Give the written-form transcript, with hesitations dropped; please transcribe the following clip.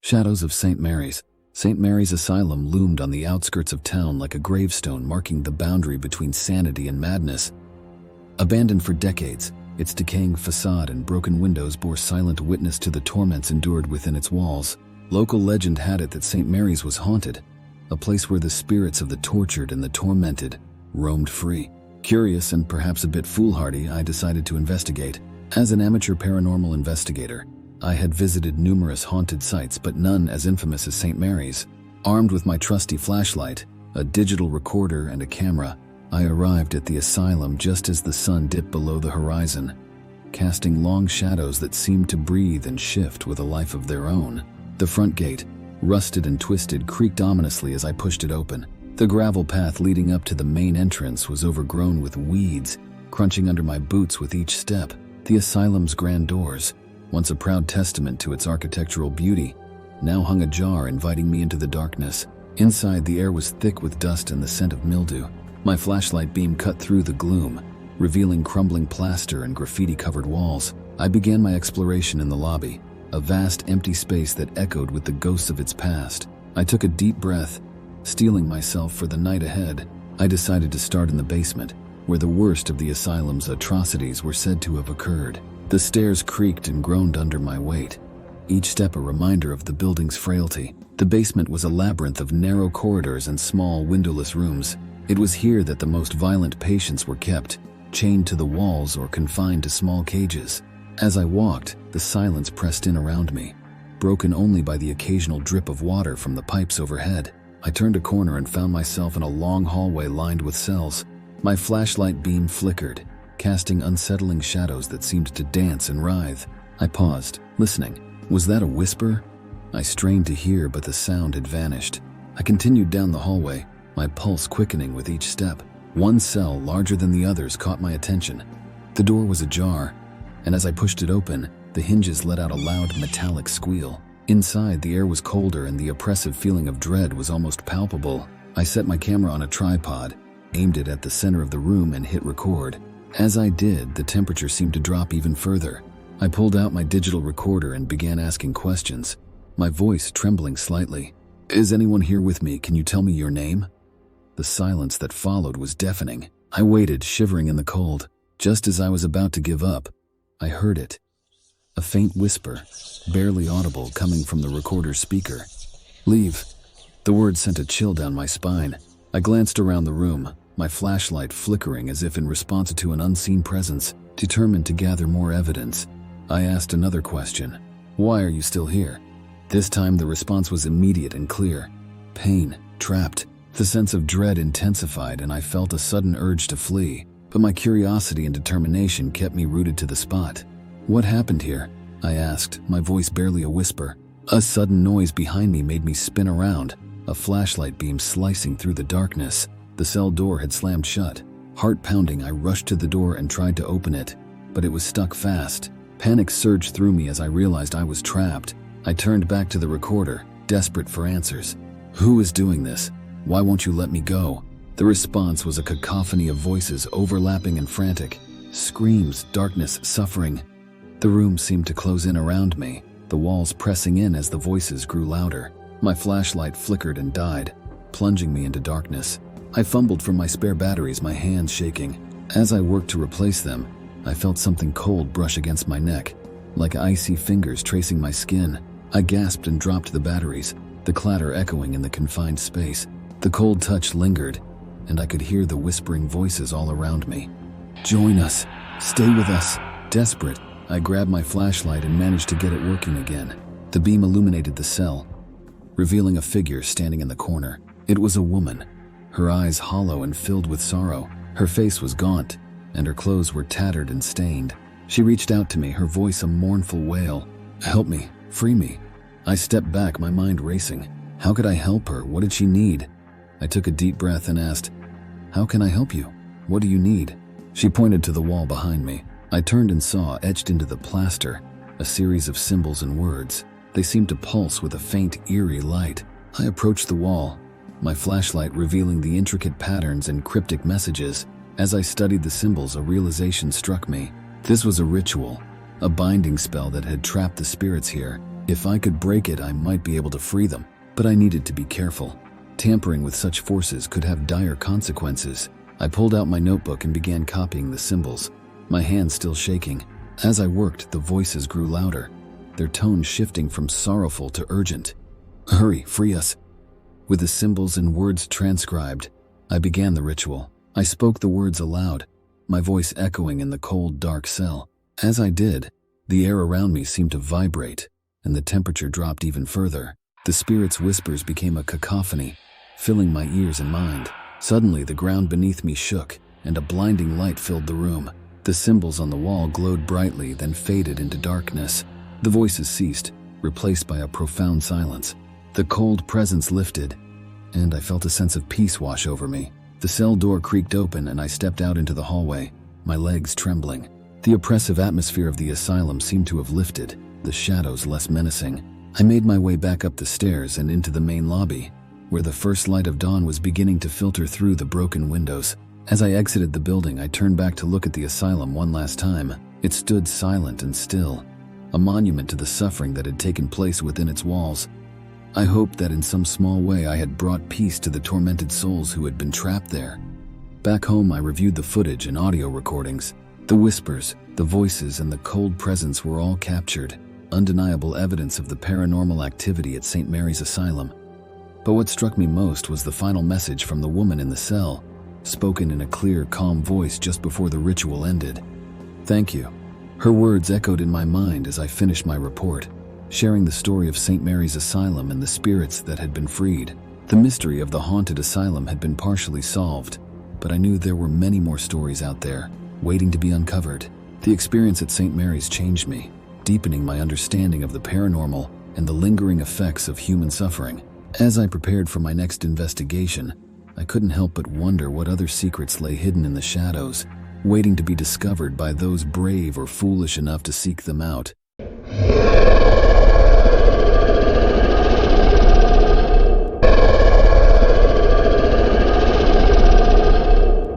Shadows of Saint Marys. Saint Marys Asylum loomed on the outskirts of town like a gravestone marking the boundary between sanity and madness. Abandoned for decades, its decaying facade and broken windows bore silent witness to the torments endured within its walls. Local legend had it that Saint Marys was haunted, a place where the spirits of the tortured and the tormented roamed free. Curious and perhaps a bit foolhardy, I decided to investigate. As an amateur paranormal investigator, I had visited numerous haunted sites, but none as infamous as Saint Marys. Armed with my trusty flashlight, a digital recorder, and a camera, I arrived at the asylum just as the sun dipped below the horizon, casting long shadows that seemed to breathe and shift with a life of their own. The front gate, rusted and twisted, creaked ominously as I pushed it open. The gravel path leading up to the main entrance was overgrown with weeds, crunching under my boots with each step. The asylum's grand doors, once a proud testament to its architectural beauty, now hung ajar, inviting me into the darkness. Inside, the air was thick with dust and the scent of mildew. My flashlight beam cut through the gloom, revealing crumbling plaster and graffiti-covered walls. I began my exploration in the lobby, a vast empty space that echoed with the ghosts of its past. I took a deep breath, steeling myself for the night ahead. I decided to start in the basement, where the worst of the asylum's atrocities were said to have occurred. The stairs creaked and groaned under my weight, each step a reminder of the building's frailty. The basement was a labyrinth of narrow corridors and small windowless rooms. It was here that the most violent patients were kept, chained to the walls or confined to small cages. As I walked, the silence pressed in around me, broken only by the occasional drip of water from the pipes overhead. I turned a corner and found myself in a long hallway lined with cells. My flashlight beam flickered, casting unsettling shadows that seemed to dance and writhe. I paused, listening. Was that a whisper? I strained to hear, but the sound had vanished. I continued down the hallway, my pulse quickening with each step. One cell, larger than the others, caught my attention. The door was ajar, and as I pushed it open, the hinges let out a loud metallic squeal. Inside, the air was colder and the oppressive feeling of dread was almost palpable. I set my camera on a tripod, aimed it at the center of the room, and hit record. As I did, the temperature seemed to drop even further. I pulled out my digital recorder and began asking questions, my voice trembling slightly. "Is anyone here with me? Can you tell me your name?" The silence that followed was deafening. I waited, shivering in the cold. Just as I was about to give up, I heard it. A faint whisper, barely audible, coming from the recorder's speaker. "Leave." The word sent a chill down my spine. I glanced around the room, my flashlight flickering as if in response to an unseen presence, determined to gather more evidence. I asked another question. "Why are you still here?" This time the response was immediate and clear. Pain, trapped. The sense of dread intensified and I felt a sudden urge to flee, but my curiosity and determination kept me rooted to the spot. "What happened here?" I asked, my voice barely a whisper. A sudden noise behind me made me spin around, a flashlight beam slicing through the darkness. The cell door had slammed shut. Heart pounding, I rushed to the door and tried to open it, but it was stuck fast. Panic surged through me as I realized I was trapped. I turned back to the recorder, desperate for answers. "Who is doing this? Why won't you let me go?" The response was a cacophony of voices, overlapping and frantic. Screams, darkness, suffering. The room seemed to close in around me, the walls pressing in as the voices grew louder. My flashlight flickered and died, plunging me into darkness. I fumbled for my spare batteries, my hands shaking. As I worked to replace them, I felt something cold brush against my neck, like icy fingers tracing my skin. I gasped and dropped the batteries, the clatter echoing in the confined space. The cold touch lingered, and I could hear the whispering voices all around me. "Join us. Stay with us." Desperate, I grabbed my flashlight and managed to get it working again. The beam illuminated the cell, revealing a figure standing in the corner. It was a woman, her eyes hollow and filled with sorrow. Her face was gaunt, and her clothes were tattered and stained. She reached out to me, her voice a mournful wail. "Help me. Free me." I stepped back, my mind racing. How could I help her? What did she need? I took a deep breath and asked, "How can I help you? What do you need?" She pointed to the wall behind me. I turned and saw, etched into the plaster, a series of symbols and words. They seemed to pulse with a faint, eerie light. I approached the wall, my flashlight revealing the intricate patterns and cryptic messages. As I studied the symbols, a realization struck me. This was a ritual, a binding spell that had trapped the spirits here. If I could break it, I might be able to free them, but I needed to be careful. Tampering with such forces could have dire consequences. I pulled out my notebook and began copying the symbols, my hands still shaking. As I worked, the voices grew louder, their tones shifting from sorrowful to urgent. "Hurry, free us." With the symbols and words transcribed, I began the ritual. I spoke the words aloud, my voice echoing in the cold, dark cell. As I did, the air around me seemed to vibrate, and the temperature dropped even further. The spirit's whispers became a cacophony, filling my ears and mind. Suddenly, the ground beneath me shook, and a blinding light filled the room. The symbols on the wall glowed brightly, then faded into darkness. The voices ceased, replaced by a profound silence. The cold presence lifted, and I felt a sense of peace wash over me. The cell door creaked open, and I stepped out into the hallway, my legs trembling. The oppressive atmosphere of the asylum seemed to have lifted, the shadows less menacing. I made my way back up the stairs and into the main lobby, where the first light of dawn was beginning to filter through the broken windows. As I exited the building, I turned back to look at the asylum one last time. It stood silent and still, a monument to the suffering that had taken place within its walls. I hoped that in some small way I had brought peace to the tormented souls who had been trapped there. Back home, I reviewed the footage and audio recordings. The whispers, the voices, and the cold presence were all captured, undeniable evidence of the paranormal activity at Saint Marys Asylum. But what struck me most was the final message from the woman in the cell, spoken in a clear, calm voice just before the ritual ended. "Thank you." Her words echoed in my mind as I finished my report, sharing the story of Saint Marys Asylum and the spirits that had been freed. The mystery of the haunted asylum had been partially solved, but I knew there were many more stories out there, waiting to be uncovered. The experience at Saint Marys changed me, deepening my understanding of the paranormal and the lingering effects of human suffering. As I prepared for my next investigation, I couldn't help but wonder what other secrets lay hidden in the shadows, waiting to be discovered by those brave or foolish enough to seek them out.